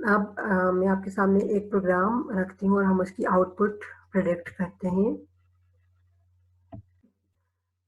अब मैं आपके सामने एक प्रोग्राम रखती हूँ और हम उसकी आउटपुट प्रेडिक्ट करते हैं।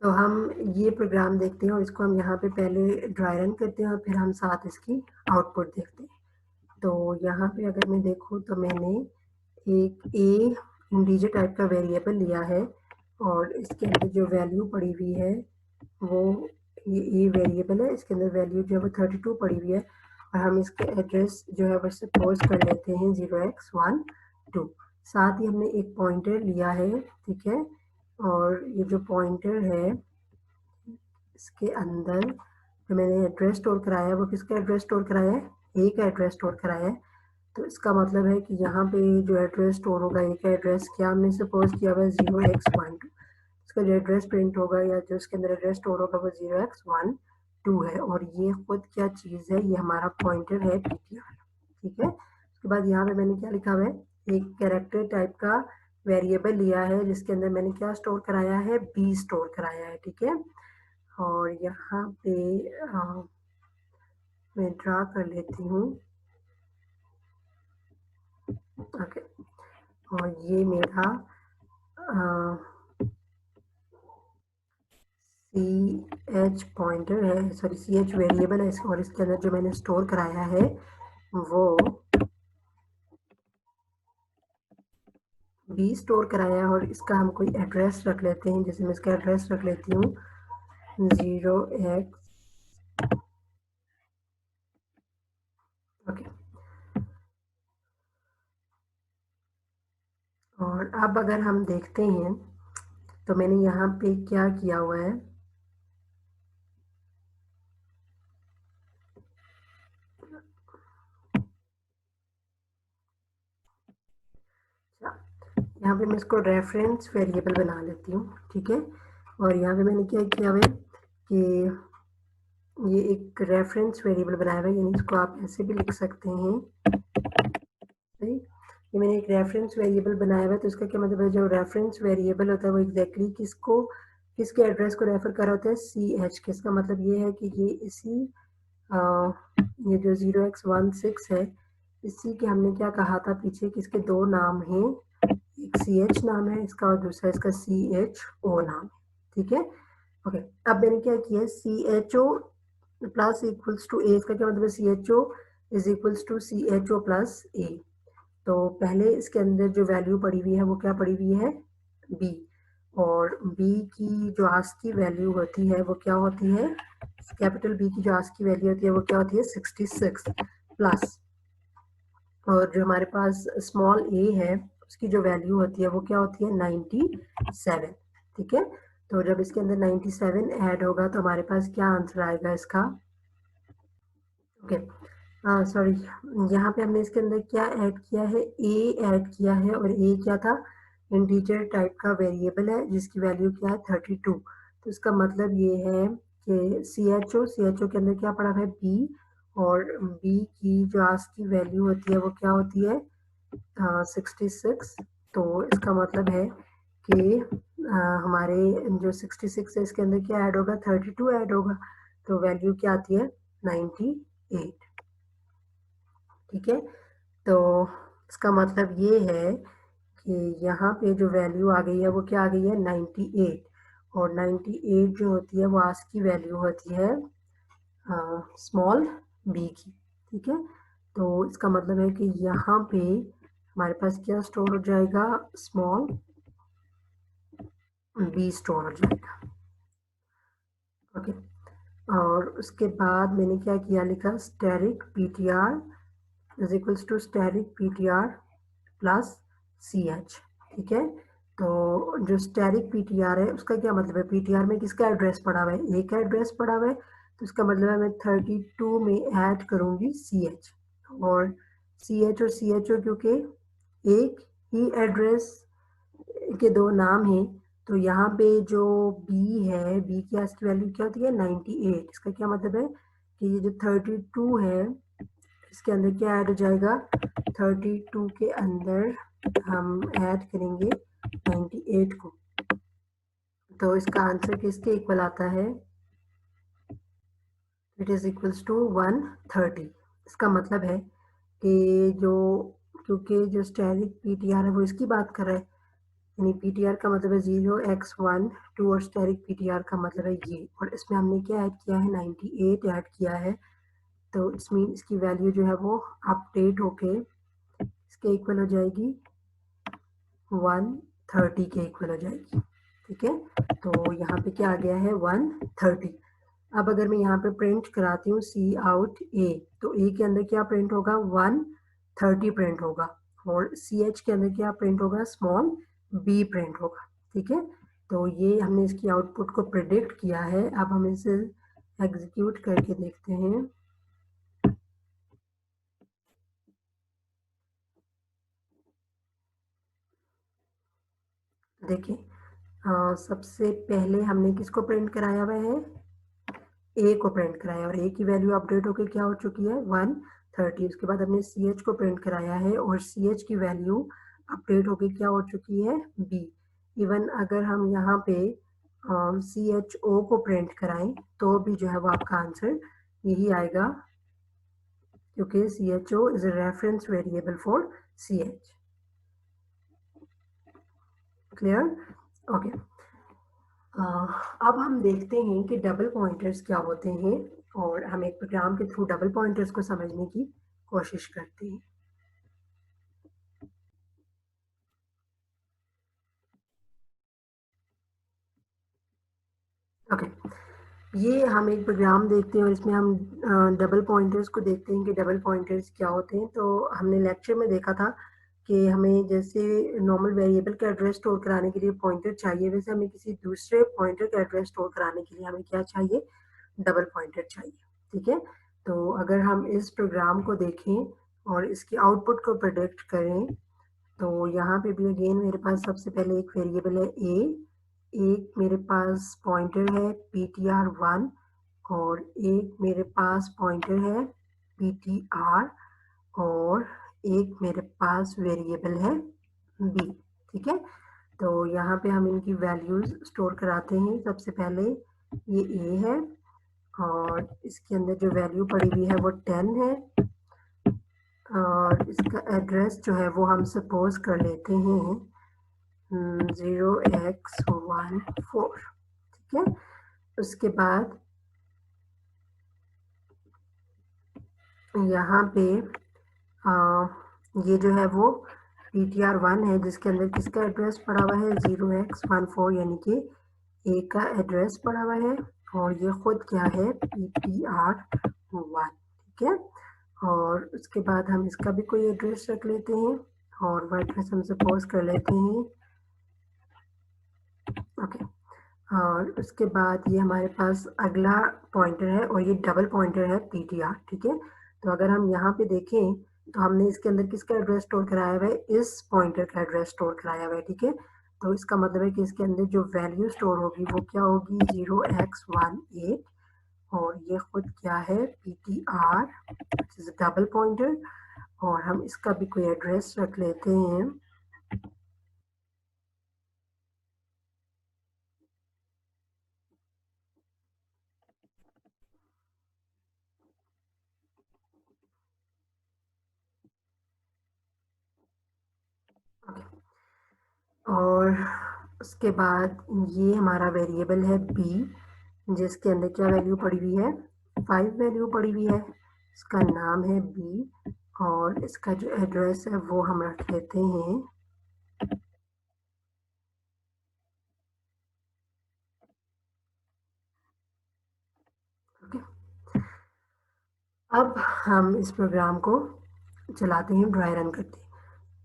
तो हम ये प्रोग्राम देखते हैं और इसको हम यहाँ पे पहले ड्राई रन करते हैं और फिर हम साथ इसकी आउटपुट देखते हैं। तो यहाँ पे अगर मैं देखूँ तो मैंने एक इंटीजर टाइप का वेरिएबल लिया है और इसके अंदर जो वैल्यू पड़ी हुई है वो ये वेरिएबल है, इसके अंदर वैल्यू जो है वो 32 पड़ी हुई है और हम इसके एड्रेस जो है वो सपोज कर लेते हैं 0x12। साथ ही हमने एक पॉइंटर लिया है, ठीक है, और ये जो पॉइंटर है इसके अंदर जो मैंने एड्रेस स्टोर कराया है वो किसका एड्रेस स्टोर कराया है, ए का एड्रेस स्टोर कराया है। तो इसका मतलब है कि यहाँ पे जो एड्रेस स्टोर होगा ए का एड्रेस क्या हमने सपोज किया हुआ है 0x12, इसका जो एड्रेस प्रिंट होगा या जो इसके अंदर एड्रेस स्टोर होगा वो 0x12 है और ये खुद क्या चीज़ है, ये हमारा पॉइंटर है ptr, ठीक है। उसके बाद यहाँ पे मैंने क्या लिखा हुआ है, एक कैरेक्टर टाइप का वेरिएबल लिया है जिसके अंदर मैंने क्या स्टोर कराया है, बी स्टोर कराया है, ठीक है। और यहाँ पे मैं ड्रा कर लेती हूँ, ओके। और ये मेरा सी एच पॉइंटर है, सॉरी सी एच वेरिएबल है और इसके अंदर जो मैंने स्टोर कराया है वो बी स्टोर कराया है और इसका हम कोई एड्रेस रख लेते हैं, जैसे मैं इसका एड्रेस रख लेती हूँ 0x, ओके। और अब अगर हम देखते हैं तो मैंने यहाँ पे क्या किया हुआ है, यहाँ पे मैं इसको रेफरेंस वेरिएबल बना लेती हूँ, ठीक है। और यहाँ पे मैंने क्या किया हुआ है कि ये एक रेफरेंस वेरिएबल बनाया हुआ है, यानी इसको आप ऐसे भी लिख सकते हैं, सही। ये मैंने एक रेफरेंस वेरिएबल बनाया हुआ है, तो इसका क्या मतलब है, जो रेफरेंस वेरिएबल होता है वो एग्जैक्टली किसके एड्रेस को रेफर कर रहा होता है, सी एच के। इसका मतलब ये है कि ये इसी ये जो 0x16 है इसी के हमने क्या कहा था पीछे कि इसके दो नाम हैं, एक सी एच नाम है इसका और दूसरा इसका सी एच ओ नाम, ठीक है, ओके। अब मैंने क्या किया, C H O plus equals to A, इसका क्या मतलब है, C H O is equals to C H O plus A. तो पहले इसके अंदर जो वैल्यू पड़ी हुई है वो क्या पड़ी हुई है, बी, और बी की जो आस्की वैल्यू होती है वो क्या होती है, कैपिटल बी की जो आस्की वैल्यू होती है वो क्या होती है 66 प्लस, और जो हमारे पास स्मॉल ए है उसकी जो वैल्यू होती है वो क्या होती है 97, ठीक है। तो जब इसके अंदर 97 ऐड होगा तो हमारे पास क्या आंसर आएगा इसका, ओके। सॉरी, यहाँ पे हमने इसके अंदर क्या ऐड किया है, ए ऐड किया है और ए क्या था, इंटीजर टाइप का वेरिएबल है जिसकी वैल्यू क्या है 32। तो इसका मतलब ये है कि सी एच ओ के अंदर क्या पड़ा है, बी, और बी की जो आज की वैल्यू होती है वो क्या होती है 66। तो इसका मतलब है कि हमारे जो 66 है इसके अंदर क्या ऐड होगा, 32 ऐड होगा, तो वैल्यू क्या आती है 98, ठीक है। तो इसका मतलब ये है कि यहाँ पे जो वैल्यू आ गई है वो क्या आ गई है 98, और 98 जो होती है वो आज की वैल्यू होती है स्मॉल बी की, ठीक है। तो इसका मतलब है कि यहाँ पे हमारे पास क्या स्टोर हो जाएगा, स्मॉल बी स्टोर हो जाएगा, ओके। और उसके बाद मैंने क्या किया, लिखा static PTR is equals to static PTR plus C H, ठीक है। तो जो स्टैटिक पीटीआर है उसका क्या मतलब है, पीटीआर में किसका एड्रेस पड़ा हुआ है, ए का एड्रेस पड़ा हुआ है, तो इसका मतलब है मैं 32 में ऐड करूंगी सी एच, और सी एच क्योंकि एक ही एड्रेस के दो नाम हैं, तो यहाँ पे जो बी है, बी की आज की वैल्यू क्या होती है 98, इसका क्या मतलब है कि ये जो 32 है इसके अंदर क्या ऐड हो जाएगा, 32 के अंदर हम ऐड करेंगे 98 को, तो इसका आंसर किसके इक्वल आता है, इट इज इक्वल्स टू 130। इसका मतलब है कि क्योंकि जो स्टैटिक पीटीआर है वो इसकी बात कर रहा है, यानी पीटीआर का मतलब है 0 x 1 2 और स्टैटिक पीटीआर का मतलब है ये, और इसमें हमने क्या ऐड किया है 98 ऐड किया है, तो इट्स मीन इसकी वैल्यू जो है वो अपडेट होके इसके इक्वल हो जाएगी 130 के इक्वल हो जाएगी। ठीक है, तो यहाँ पे क्या आ गया है 130। अब अगर मैं यहाँ पे प्रिंट कराती हूँ सी आउट ए, तो ए के अंदर क्या प्रिंट होगा 130 प्रिंट होगा, और सी एच के अंदर क्या प्रिंट होगा स्मॉल बी प्रिंट होगा। ठीक है, तो ये हमने इसकी आउटपुट को प्रिडिक्ट किया है। अब हम इसे एग्जीक्यूट करके देखते हैं। देखिए, सबसे पहले हमने किसको प्रिंट कराया हुआ है, ए को प्रिंट कराया, और ए की वैल्यू अपडेट होकर क्या हो चुकी है 130। उसके बाद हमने सी एच को प्रिंट कराया है, और सी एच की वैल्यू अपडेट होकर क्या हो चुकी है बी। इवन अगर हम यहाँ पे सी एच ओ को प्रिंट कराएं तो भी जो है वो आपका आंसर यही आएगा, क्योंकि C H O is a reference variable for C H. Clear? Okay. अब हम देखते हैं कि डबल पॉइंटर्स क्या होते हैं, और हम एक प्रोग्राम के थ्रू डबल पॉइंटर्स को समझने की कोशिश करते हैं। ओके, ये हम एक प्रोग्राम देखते हैं और इसमें हम डबल पॉइंटर्स को देखते हैं कि डबल पॉइंटर्स क्या होते हैं। तो हमने लेक्चर में देखा था कि हमें जैसे नॉर्मल वेरिएबल का एड्रेस स्टोर कराने के लिए पॉइंटर चाहिए, वैसे हमें किसी दूसरे पॉइंटर का एड्रेस स्टोर कराने के लिए हमें क्या चाहिए, डबल पॉइंटर चाहिए। ठीक है, तो अगर हम इस प्रोग्राम को देखें और इसके आउटपुट को प्रेडिक्ट करें, तो यहाँ पे भी अगेन मेरे पास सबसे पहले एक वेरिएबल है ए, एक मेरे पास पॉइंटर है ptr1, और एक मेरे पास पॉइंटर है ptr, और एक मेरे पास वेरिएबल है b। ठीक है, तो यहाँ पे हम इनकी वैल्यूज स्टोर कराते हैं। सबसे पहले ये a है, और इसके अंदर जो वैल्यू पड़ी हुई है वो 10 है, और इसका एड्रेस जो है वो हम सपोज कर लेते हैं 0x14। ठीक है, उसके बाद यहाँ पे ये जो है वो ptr1 है, जिसके अंदर किसका एड्रेस पड़ा हुआ है 0x14, यानी कि ए का एड्रेस पड़ा हुआ है, और ये खुद क्या है ptr1। ठीक है, और उसके बाद हम इसका भी कोई एड्रेस रख लेते हैं, और वो एड्रेस हम सपोज कर लेते हैं। ओके, और उसके बाद ये हमारे पास अगला पॉइंटर है, और ये डबल पॉइंटर है ptr। ठीक है, तो अगर हम यहाँ पे देखें तो हमने इसके अंदर किसका एड्रेस स्टोर कराया हुआ है, इस पॉइंटर का एड्रेस स्टोर कराया हुआ है। ठीक है, तो इसका मतलब है कि इसके अंदर जो वैल्यू स्टोर होगी वो क्या होगी 0x18, और ये खुद क्या है ptr डबल पॉइंटर, और हम इसका भी कोई एड्रेस रख लेते हैं। और उसके बाद ये हमारा वेरिएबल है b, जिसके अंदर क्या वैल्यू पड़ी हुई है 5 वैल्यू पड़ी हुई है। इसका नाम है b, और इसका जो एड्रेस है वो हम रख लेते हैं ओके। अब हम इस प्रोग्राम को चलाते हैं, ड्राई रन करते हैं।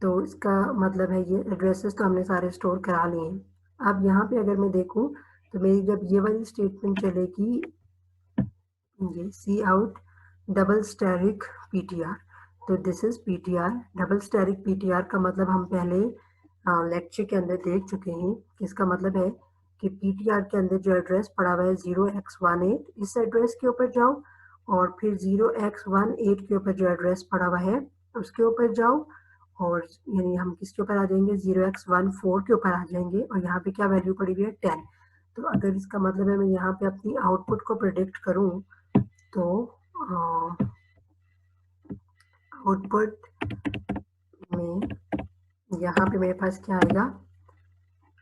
तो इसका मतलब है ये एड्रेसेस तो हमने सारे स्टोर करा लिए हैं। अब यहाँ पे अगर मैं देखूँ तो मेरी जब ये वाली स्टेटमेंट चलेगी, ये सी आउट डबल स्टैरिक पीटीआर, तो this is PTR double asterisk PTR का मतलब हम पहले लेक्चर के अंदर देख चुके हैं। इसका मतलब है कि पीटीआर के अंदर जो एड्रेस पड़ा हुआ है 0x18, इस एड्रेस के ऊपर जाओ, और फिर 0x18 के ऊपर जो एड्रेस पड़ा हुआ है उसके ऊपर जाओ, और यानी हम किसके ऊपर आ जाएंगे 0x14 के ऊपर आ जाएंगे, और यहाँ पे क्या वैल्यू पड़ी हुई है 10। तो अगर इसका मतलब है मैं यहाँ पे अपनी आउटपुट को प्रिडिक्ट करूँ, तो आउटपुट में यहाँ पे मेरे पास क्या आएगा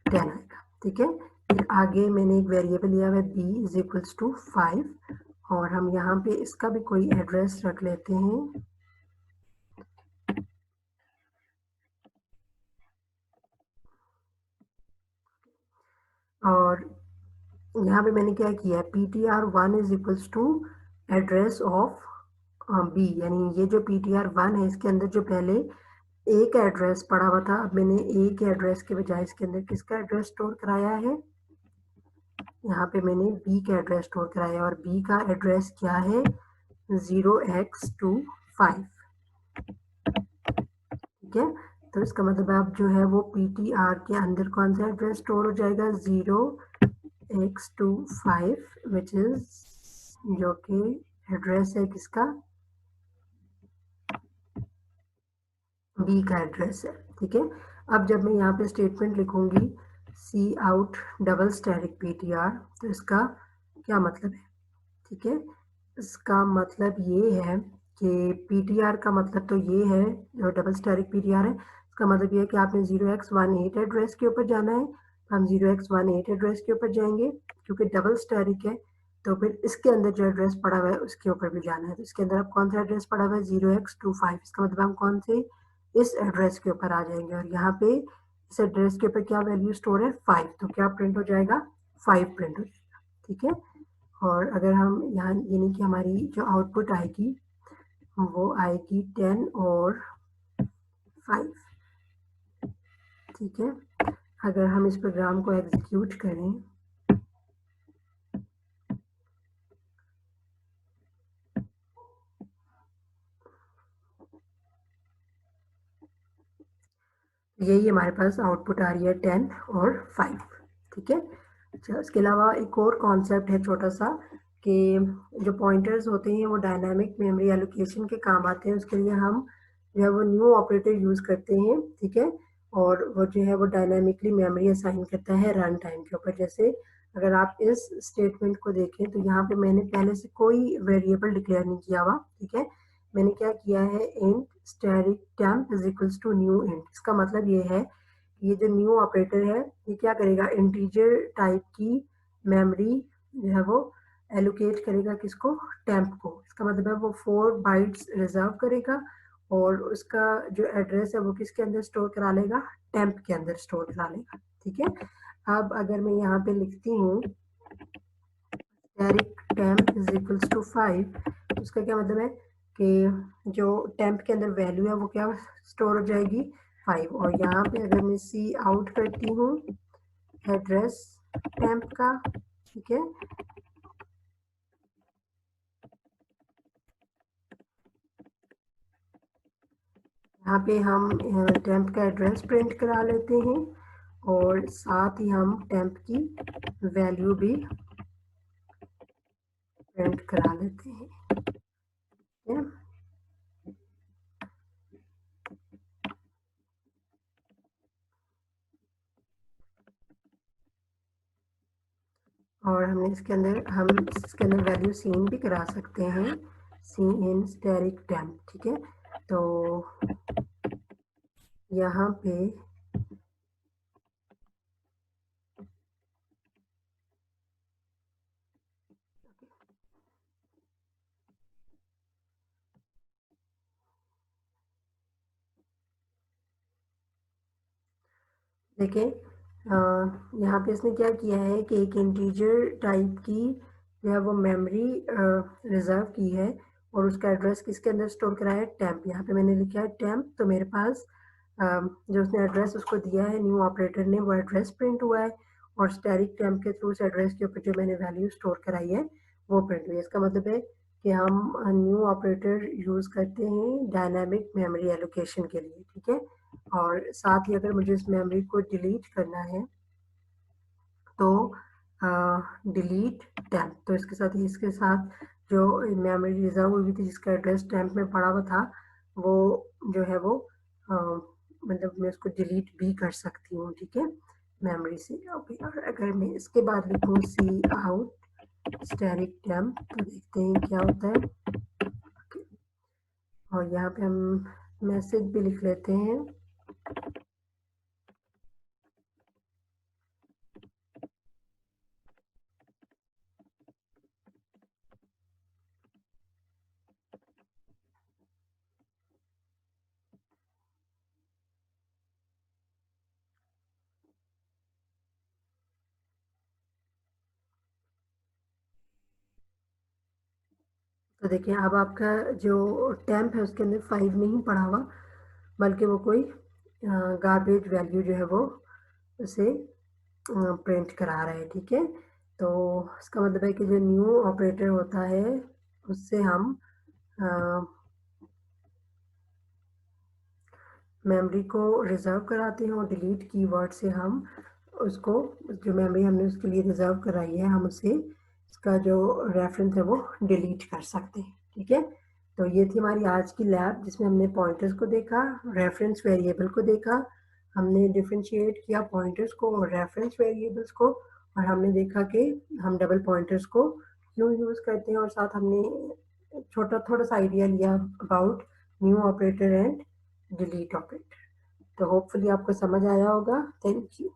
10 आएगा, ठीक है। फिर आगे मैंने एक वेरिएबल लिया हुआ है b इज इक्वल्स टू 5 और हम यहाँ पे इसका भी कोई एड्रेस रख लेते हैं। और यहाँ पे मैंने क्या किया है ptr1 is equals to address of b, यानी ये जो ptr1 है इसके अंदर जो पहले एक एड्रेस पड़ा हुआ था, अब मैंने एक एड्रेस के बजाय इसके अंदर किसका एड्रेस स्टोर कराया है, यहाँ पे मैंने b का एड्रेस स्टोर कराया और b का एड्रेस क्या है 0x25, ठीक है। तो इसका मतलब अब जो है वो ptr के अंदर कौन सा एड्रेस स्टोर हो जाएगा 0x25 विच इज जो कि एड्रेस है किसका b का एड्रेस है, ठीक है। अब जब मैं यहाँ पे स्टेटमेंट लिखूंगी सी आउट डबल स्टैटिक ptr, तो इसका क्या मतलब है, ठीक है। इसका मतलब ये है कि ptr का मतलब तो ये है, जो डबल स्टैटिक ptr है इसका मतलब ये है कि आपने 0x18 एड्रेस के ऊपर जाना है, तो हम 0x18 एड्रेस के ऊपर जाएंगे क्योंकि डबल स्टैटिक है, तो फिर इसके अंदर जो एड्रेस पड़ा हुआ है उसके ऊपर भी जाना है। तो इसके अंदर अब कौन सा एड्रेस पड़ा हुआ है 0x25, इसका मतलब हम कौन से इस एड्रेस के ऊपर आ जाएंगे और यहाँ पे इस एड्रेस के ऊपर क्या वैल्यू स्टोर है 5, तो क्या प्रिंट हो जाएगा 5 प्रिंट हो जाएगा, ठीक है। और अगर हम यहाँ यानी कि हमारी जो आउटपुट आएगी वो आएगी 10 और 5, ठीक है। अगर हम इस प्रोग्राम को एग्जीक्यूट करें यही हमारे पास आउटपुट आ रही है 10 और 5, ठीक है। अच्छा, इसके अलावा एक और कॉन्सेप्ट है छोटा सा कि जो पॉइंटर्स होते हैं वो डायनामिक मेमोरी एलोकेशन के काम आते हैं, उसके लिए हम जो है वो न्यू ऑपरेटर यूज़ करते हैं, ठीक है। और वो जो है वो डायनामिकली मेमोरी असाइन करता है रन टाइम के ऊपर। जैसे अगर आप इस स्टेटमेंट को देखें तो यहाँ पे मैंने पहले से कोई वेरिएबल डिक्लेयर नहीं किया हुआ, ठीक है। मैंने क्या किया है int static temp is equals to new int. इसका मतलब ये है ये जो न्यू ऑपरेटर है ये क्या करेगा इंटीजर टाइप की मेमोरी जो है वो एलोकेट करेगा किसको टेम्प को। इसका मतलब है वो 4 बाइट्स रिजर्व करेगा और उसका जो एड्रेस है वो किसके अंदर स्टोर करा लेगा टेम्प के अंदर स्टोर करा लेगा, ठीक है। अब अगर मैं यहाँ पे लिखती हूँ static temp is equals to 5, उसका क्या मतलब है कि जो टेम्प के अंदर वैल्यू है वो क्या स्टोर हो जाएगी 5, और यहाँ पे अगर मैं सी आउट करती हूँ एड्रेस टेम्प का, ठीक है, यहाँ पे हम टेम्प का एड्रेस प्रिंट करा लेते हैं और साथ ही हम टेम्प की वैल्यू भी प्रिंट करा लेते हैं, ठीक है। और हमने इसके अंदर वैल्यू सीन भी करा सकते हैं, सी इन स्टैटिक टेम्प, ठीक है। तो यहाँ पे देखिए यहाँ पे इसने क्या किया है कि एक इंटीजर टाइप की जो है वो मेमोरी रिजर्व की है और उसका एड्रेस किसके अंदर स्टोर कराया है टेम्प। यहाँ पे मैंने लिखा है टेम्प, तो मेरे पास जो उसने एड्रेस उसको दिया है न्यू ऑपरेटर ने वो एड्रेस प्रिंट हुआ है और स्टैटिक टेम्प के थ्रू उस एड्रेस के ऊपर जो मैंने वैल्यू स्टोर कराई है वो प्रिंट हुई है। इसका मतलब है कि हम न्यू ऑपरेटर यूज़ करते हैं डायनामिक मेमोरी एलोकेशन के लिए, ठीक है। और साथ ही अगर मुझे इस मेमोरी को डिलीट करना है तो डिलीट टेम्प, तो इसके साथ जो मेमोरी रिजर्व हुई थी जिसका एड्रेस टेम्प में पड़ा हुआ था वो जो है वो मतलब मैं उसको डिलीट भी कर सकती हूँ, ठीक है, मेमोरी से। ओके, और अगर मैं इसके बाद लिखूँ सी आउट स्टैटिक टेम्प तो देखते हैं क्या होता है। और यहाँ पे हम मैसेज भी लिख लेते हैं। तो देखिए अब आपका जो टेम्प है उसके अंदर 5 नहीं पड़ा हुआ, बल्कि वो कोई गार्बेज वैल्यू जो है वो उसे प्रिंट करा रहा है, ठीक है। तो इसका मतलब है कि जो न्यू ऑपरेटर होता है उससे हम मेमोरी को रिज़र्व कराते हैं और डिलीट कीवर्ड से हम उसको, जो मेमोरी हमने उसके लिए रिज़र्व कराई है, हम उसे इसका जो रेफरेंस है वो डिलीट कर सकते हैं, ठीक है। तो ये थी हमारी आज की लैब जिसमें हमने पॉइंटर्स को देखा, रेफरेंस वेरिएबल को देखा, हमने डिफ्रेंशिएट किया पॉइंटर्स को और रेफरेंस वेरिएबल्स को, और हमने देखा कि हम डबल पॉइंटर्स को क्यों यूज़ करते हैं, और साथ हमने थोड़ा सा आइडिया लिया about new operator and delete operator. तो होपफुली आपको समझ आया होगा। Thank you.